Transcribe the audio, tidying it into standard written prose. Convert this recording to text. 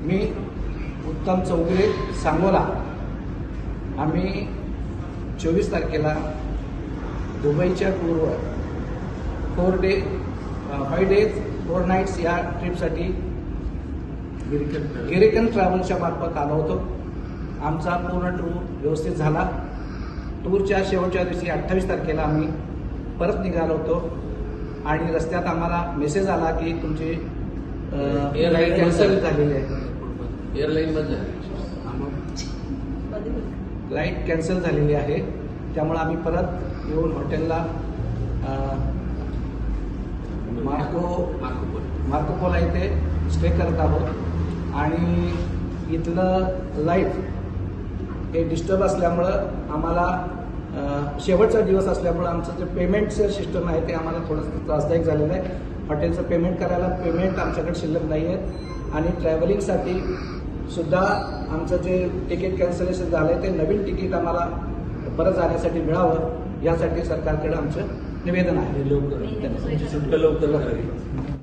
मी उत्तम चौगुले सांगोला आम्ही 24 तारखेला दुबईच्या टूरवर 5 डेज 4 नाईट्स या ट्रिपसाठी गिरिकन ट्रॅव्हल्सच्या मार्फत आलो होतो. आमचा पूर्ण टूर व्यवस्थित झाला. टूरच्या शेवटच्या दिवशी 28 तारखेला आम्ही परत निघालो होतो आणि रस्त्यात आम्हाला मेसेज आला की तुमची एअरलाईन कॅन्सल झालेली आहे. फ्लाईट कॅन्सल झालेली आहे. त्यामुळे आम्ही परत येऊन हॉटेलला मार्कोपोला इथे स्टे करत आहोत आणि इथलं लाईफ हे डिस्टर्ब असल्यामुळं आम्हाला शेवटचा दिवस असल्यामुळं आमचं जे पेमेंटचं सिस्टम आहे ते आम्हाला थोडंसं त्रासदायक झालेलं आहे. हॉटेलचं पेमेंट आमच्याकडे शिल्लक नाही आहे आणि ट्रॅव्हलिंगसाठी सुद्धा आमचं जे तिकीट कॅन्सलेशन झालं आहे ते नवीन तिकीट आम्हाला परत जाण्यासाठी मिळावं यासाठी सरकारकडे आमचं निवेदन आहे. लवकर